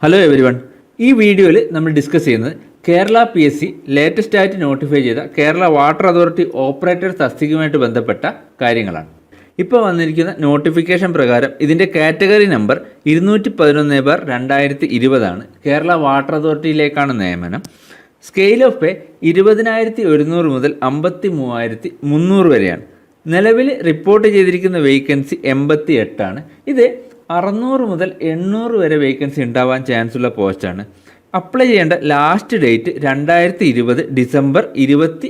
Hello everyone. ഈ വീഡിയോയിൽ നമ്മൾ ഡിസ്കസ് ചെയ്യുന്നത് കേരള PSC ലേറ്റസ്റ്റ് ആയിട്ട് നോട്ടിഫൈ ചെയ്ത കേരള വാട്ടർ അതോറിറ്റി ഓപ്പറേറ്റർ തസ്തികയുമായിട്ട് ബന്ധപ്പെട്ട കാര്യങ്ങളാണ്. ഇപ്പോൾ വന്നിരിക്കുന്ന നോട്ടിഫിക്കേഷൻ പ്രകാരം ഇതിൻ്റെ കാറ്റഗറി നമ്പർ 211/2020 കേരള വാട്ടർ അതോറിറ്റിയിലേക്കാണ് നിയമനം. സ്കെയിൽ ഓഫ് പേ 20,100 മുതൽ 53,300 വരെയാണ്. നിലവിൽ റിപ്പോർട്ട് ചെയ്തിരിക്കുന്ന വേക്കൻസി 88 ഇത് 600 മുതൽ 800 വരെ വേക്കൻസി ഉണ്ടാവാൻ ചാൻസ് ഉള്ള പോസ്റ്റാണ്. അപ്ലൈ ചെയ്യേണ്ട ലാസ്റ്റ് ഡേറ്റ് 2020 ഡിസംബർ 23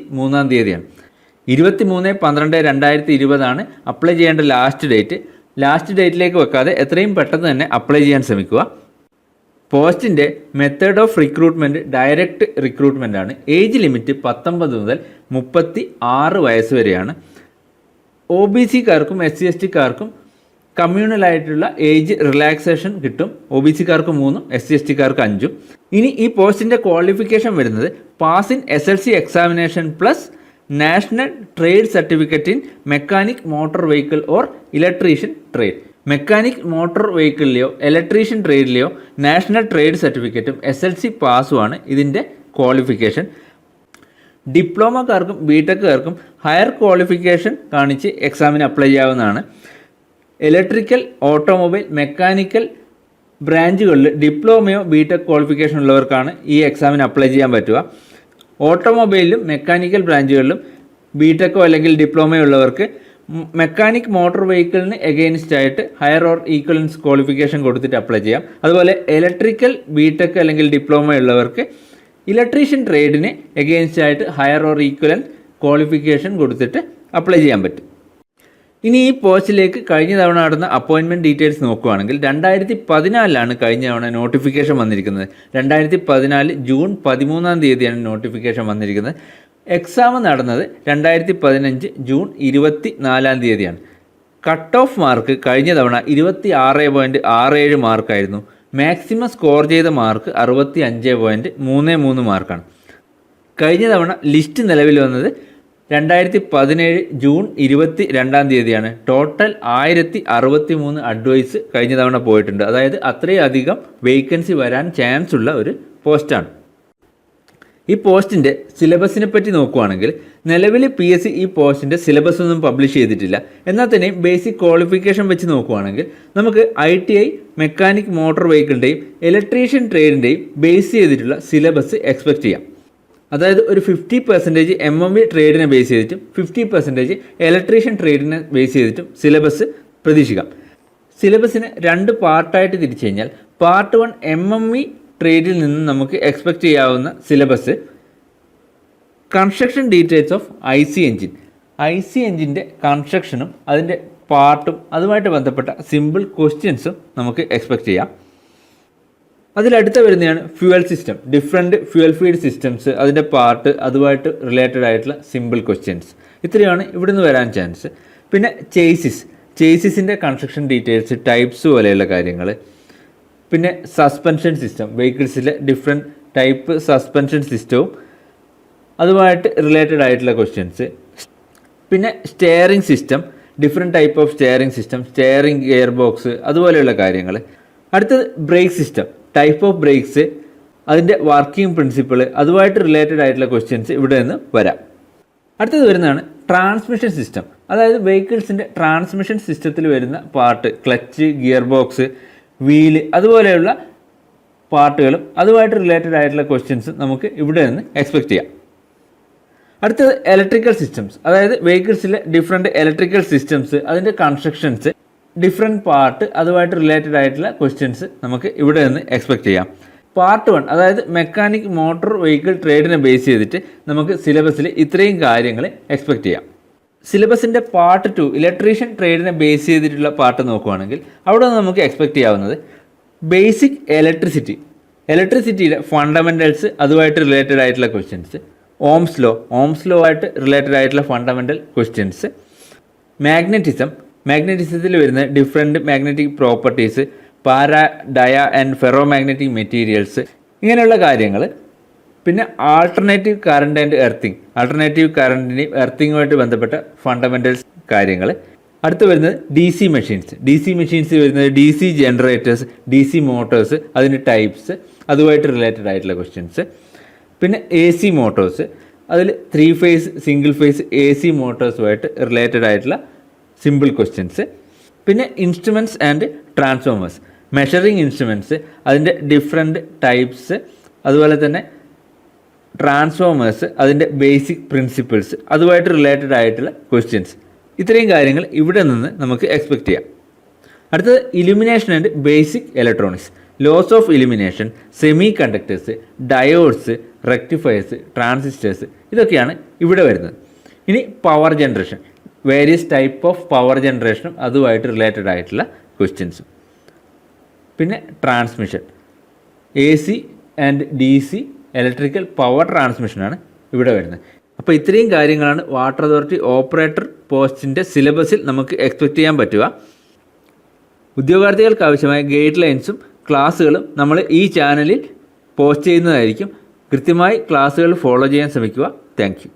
23/12/2020 അപ്ലൈ ചെയ്യേണ്ട ലാസ്റ്റ് ഡേറ്റ്. ലാസ്റ്റ് ഡേറ്റിലേക്ക് വെക്കാതെ എത്രയും പെട്ടെന്ന് തന്നെ അപ്ലൈ ചെയ്യാൻ ശ്രമിക്കുക. പോസ്റ്റിൻ്റെ method of recruitment direct recruitment ആണ്. ഏജ് ലിമിറ്റ് 19 മുതൽ 36 വയസ്സ് വരെയാണ്. OBC-കാർക്കും SC/ST-കാർക്കും കമ്മ്യൂണലായിട്ടുള്ള ഏജ് റിലാക്സേഷൻ കിട്ടും. OBC-കാർക്ക് 3, SC/ST-കാർക്ക് 5. ഇനി ഈ പോസ്റ്റിൻ്റെ ക്വാളിഫിക്കേഷൻ വരുന്നത് pass in SLC examination plus national trade certificate in mechanic motor vehicle or electrician trade. Mechanic motor വെഹിക്കിളിലെയോ ഇലക്ട്രീഷ്യൻ ട്രേഡിലെയോ നാഷണൽ ട്രേഡ് സർട്ടിഫിക്കറ്റും SLC പാസുമാണ് ഇതിൻ്റെ ക്വാളിഫിക്കേഷൻ. ഡിപ്ലോമക്കാർക്കും BTech-കാർക്കും ഹയർ ക്വാളിഫിക്കേഷൻ കാണിച്ച് എക്സാമിന് അപ്ലൈ ചെയ്യാവുന്നതാണ്. ഇലക്ട്രിക്കൽ, ഓട്ടോമൊബൈൽ, മെക്കാനിക്കൽ ബ്രാഞ്ചുകളിൽ ഡിപ്ലോമയോ BTech ക്വാളിഫിക്കേഷൻ ഉള്ളവർക്കാണ് ഈ എക്സാമിന് അപ്ലൈ ചെയ്യാൻ പറ്റുക. ഓട്ടോമൊബൈലിലും മെക്കാനിക്കൽ ബ്രാഞ്ചുകളിലും BTech അല്ലെങ്കിൽ ഡിപ്ലോമയോ ഉള്ളവർക്ക് മെക്കാനിക് മോട്ടോർ വെഹിക്കിളിന് എഗെയിൻസ്റ്റ് ആയിട്ട് ഹയർ ഓർ ഈക്വലൻസ് ക്വാളിഫിക്കേഷൻ കൊടുത്തിട്ട് അപ്ലൈ ചെയ്യാം. അതുപോലെ ഇലക്ട്രിക്കൽ BTech അല്ലെങ്കിൽ ഡിപ്ലോമ ഉള്ളവർക്ക് ഇലക്ട്രീഷ്യൻ ട്രേഡിന് എഗെയിൻസ്റ്റ് ആയിട്ട് ഹയർ ഓർ ഈക്വലൻസ് ക്വാളിഫിക്കേഷൻ കൊടുത്തിട്ട് അപ്ലൈ ചെയ്യാൻ പറ്റും. ഇനി ഈ പോസ്റ്റിലേക്ക് കഴിഞ്ഞ തവണ നടന്ന അപ്പോയിൻമെൻറ്റ് ഡീറ്റെയിൽസ് നോക്കുകയാണെങ്കിൽ 2014 കഴിഞ്ഞ തവണ നോട്ടിഫിക്കേഷൻ വന്നിരിക്കുന്നത്. 2014 ജൂൺ 13 നോട്ടിഫിക്കേഷൻ വന്നിരിക്കുന്നത്. എക്സാം നടന്നത് 2015 ജൂൺ 24 കട്ട് ഓഫ് മാർക്ക് കഴിഞ്ഞ തവണ 26.67 മാർക്കായിരുന്നു. മാക്സിമം സ്കോർ ചെയ്ത മാർക്ക് 65.33 മാർക്കാണ്. കഴിഞ്ഞ തവണ ലിസ്റ്റ് നിലവിൽ വന്നത് 2017 ജൂൺ 22 ടോട്ടൽ 1063 അഡ്വൈസ് കഴിഞ്ഞ തവണ പോയിട്ടുണ്ട്. അതായത് അത്രയധികം വേക്കൻസി വരാൻ ചാൻസ് ഉള്ള ഒരു പോസ്റ്റാണ്. ഈ പോസ്റ്റിൻ്റെ സിലബസിനെ പറ്റി നോക്കുകയാണെങ്കിൽ നിലവിൽ PSC ഈ പോസ്റ്റിൻ്റെ സിലബസ് ഒന്നും പബ്ലിഷ് ചെയ്തിട്ടില്ല. എന്നാൽ തന്നെ ബേസിക് ക്വാളിഫിക്കേഷൻ വെച്ച് നോക്കുകയാണെങ്കിൽ നമുക്ക് ITI മെക്കാനിക് മോട്ടോർ വെഹിക്കിളിൻ്റെയും ഇലക്ട്രീഷ്യൻ ട്രേഡിൻ്റെയും ബേസ് ചെയ്തിട്ടുള്ള സിലബസ് എക്സ്പെക്റ്റ് ചെയ്യാം. അതായത് ഒരു 50% MMV ട്രേഡിനെ ബേസ് ചെയ്തിട്ടും 50% ഇലക്ട്രീഷ്യൻ ട്രേഡിനെ ബേസ് ചെയ്തിട്ടും സിലബസ് പ്രതീക്ഷിക്കാം. സിലബസിനെ 2 പാർട്ടായിട്ട് തിരിച്ചു കഴിഞ്ഞാൽ പാർട്ട് 1 MMV ട്രേഡിൽ നിന്ന് നമുക്ക് എക്സ്പെക്റ്റ് ചെയ്യാവുന്ന syllabus construction details of IC എഞ്ചിൻ്റെ കൺസ്ട്രക്ഷനും അതിൻ്റെ പാർട്ടും അതുമായിട്ട് ബന്ധപ്പെട്ട സിമ്പിൾ ക്വസ്റ്റ്യൻസും നമുക്ക് എക്സ്പെക്റ്റ് ചെയ്യാം. അതിലടുത്ത വരുന്നതാണ് fuel system, different fuel feed systems, അതിൻ്റെ പാർട്ട്, അതുമായിട്ട് റിലേറ്റഡ് ആയിട്ടുള്ള സിമ്പിൾ ക്വസ്റ്റ്യൻസ്. ഇത്രയാണ് ഇവിടുന്ന് വരാൻ ചാൻസ്. പിന്നെ ചേസിസിൻ്റെ കൺസ്ട്രക്ഷൻ ഡീറ്റെയിൽസ്, ടൈപ്സ് പോലെയുള്ള കാര്യങ്ങൾ. പിന്നെ സസ്പെൻഷൻ സിസ്റ്റം, വെഹിക്കിൾസിലെ ഡിഫറെൻറ്റ് ടൈപ്പ് സസ്പെൻഷൻ സിസ്റ്റവും അതുമായിട്ട് റിലേറ്റഡ് ആയിട്ടുള്ള ക്വസ്റ്റ്യൻസ്. പിന്നെ steering system, different type of steering system, steering gear box, അതുപോലെയുള്ള കാര്യങ്ങൾ. അടുത്തത് brake system, type of brakes, അതിൻ്റെ വർക്കിംഗ് പ്രിൻസിപ്പിൾ, അതുമായിട്ട് റിലേറ്റഡ് ആയിട്ടുള്ള ക്വസ്റ്റ്യൻസ് ഇവിടെ നിന്ന് വരാം. അടുത്തത് വരുന്നതാണ് ട്രാൻസ്മിഷൻ സിസ്റ്റം. അതായത് വെഹിക്കിൾസിൻ്റെ ട്രാൻസ്മിഷൻ സിസ്റ്റത്തിൽ വരുന്ന part, clutch, gear box, wheel, അതുപോലെയുള്ള പാർട്ടുകളും അതുമായിട്ട് റിലേറ്റഡ് ആയിട്ടുള്ള ക്വസ്റ്റ്യൻസ് നമുക്ക് ഇവിടെ നിന്ന് എക്സ്പെക്റ്റ് ചെയ്യാം. അടുത്തത് ഇലക്ട്രിക്കൽ സിസ്റ്റംസ്, അതായത് വെഹിക്കിൾസിലെ ഡിഫറെൻറ്റ് ഇലക്ട്രിക്കൽ സിസ്റ്റംസ്, അതിൻ്റെ കൺസ്ട്രക്ഷൻസ്, ഡിഫറെൻറ്റ് പാർട്ട്, അതുമായിട്ട് റിലേറ്റഡ് ആയിട്ടുള്ള ക്വസ്റ്റ്യൻസ് നമുക്ക് ഇവിടെ നിന്ന് എക്സ്പെക്റ്റ് ചെയ്യാം. പാർട്ട് 1 അതായത് മെക്കാനിക് മോട്ടോർ വെഹിക്കിൾ ട്രേഡിനെ ബേസ് ചെയ്തിട്ട് നമുക്ക് സിലബസിൽ ഇത്രയും കാര്യങ്ങൾ എക്സ്പെക്റ്റ് ചെയ്യാം. സിലബസിൻ്റെ പാർട്ട് 2 ഇലക്ട്രീഷ്യൻ ട്രേഡിനെ ബേസ് ചെയ്തിട്ടുള്ള പാർട്ട് നോക്കുകയാണെങ്കിൽ അവിടെ നമുക്ക് എക്സ്പെക്റ്റ് ചെയ്യാവുന്നത് ബേസിക് ഇലക്ട്രിസിറ്റിയുടെ ഫണ്ടമെൻറ്റൽസ്, അതുമായിട്ട് റിലേറ്റഡ് ആയിട്ടുള്ള ക്വസ്റ്റ്യൻസ്, ഓംസ് ലോ ആയിട്ട് റിലേറ്റഡ് ആയിട്ടുള്ള ഫണ്ടമെൻ്റൽ ക്വസ്റ്റ്യൻസ്, മാഗ്നറ്റിസത്തിൽ വരുന്ന different magnetic properties, ഡയ and ferro magnetic materials, ഇങ്ങനെയുള്ള കാര്യങ്ങൾ. പിന്നെ alternative current and earthing, alternative കറണ്ടിൻ്റെയും എർത്തിങ്ങുമായിട്ട് ബന്ധപ്പെട്ട ഫണ്ടമെൻ്റൽസ് കാര്യങ്ങൾ. അടുത്ത് വരുന്നത് ഡി സി മെഷീൻസ് വരുന്നത് D C generators, D C motors, അതിൻ്റെ ടൈപ്സ്, അതുമായിട്ട് റിലേറ്റഡ് ആയിട്ടുള്ള ക്വസ്റ്റ്യൻസ്. പിന്നെ എ സി മോട്ടോഴ്സ്, അതിൽ 3 phase single phase A C മോട്ടോഴ്സുമായിട്ട് റിലേറ്റഡ് ആയിട്ടുള്ള സിമ്പിൾ ക്വസ്റ്റ്യൻസ്. പിന്നെ instruments and transformers, measuring instruments, അതിൻ്റെ ഡിഫറെൻറ്റ് ടൈപ്സ്, അതുപോലെ തന്നെ ട്രാൻസ്ഫോമേഴ്സ്, അതിൻ്റെ ബേസിക് പ്രിൻസിപ്പിൾസ്, അതുമായിട്ട് റിലേറ്റഡ് ആയിട്ടുള്ള ക്വസ്റ്റ്യൻസ്. ഇത്രയും കാര്യങ്ങൾ ഇവിടെ നിന്ന് നമുക്ക് എക്സ്പെക്റ്റ് ചെയ്യാം. അടുത്തത് illumination and basic electronics, laws of illumination, semiconductors, diodes, rectifiers, transistors, ഇതൊക്കെയാണ് ഇവിടെ വരുന്നത്. ഇനി power generation, various type of power ജനറേഷനും അതുമായിട്ട് റിലേറ്റഡ് ആയിട്ടുള്ള ക്വസ്റ്റ്യൻസും. പിന്നെ transmission, A C and D C electrical power ട്രാൻസ്മിഷനാണ് ഇവിടെ വരുന്നത്. അപ്പോൾ ഇത്രയും കാര്യങ്ങളാണ് വാട്ടർ അതോറിറ്റി ഓപ്പറേറ്റർ പോസ്റ്റിൻ്റെ സിലബസിൽ നമുക്ക് എക്സ്പെക്റ്റ് ചെയ്യാൻ പറ്റുക. ഉദ്യോഗാർത്ഥികൾക്ക് ആവശ്യമായ ഗൈഡ് ലൈൻസും ക്ലാസ്സുകളും നമ്മൾ ഈ ചാനലിൽ പോസ്റ്റ് ചെയ്യുന്നതായിരിക്കും. കൃത്യമായി ക്ലാസ്സുകൾ ഫോളോ ചെയ്യാൻ ശ്രമിക്കുക. Thank you.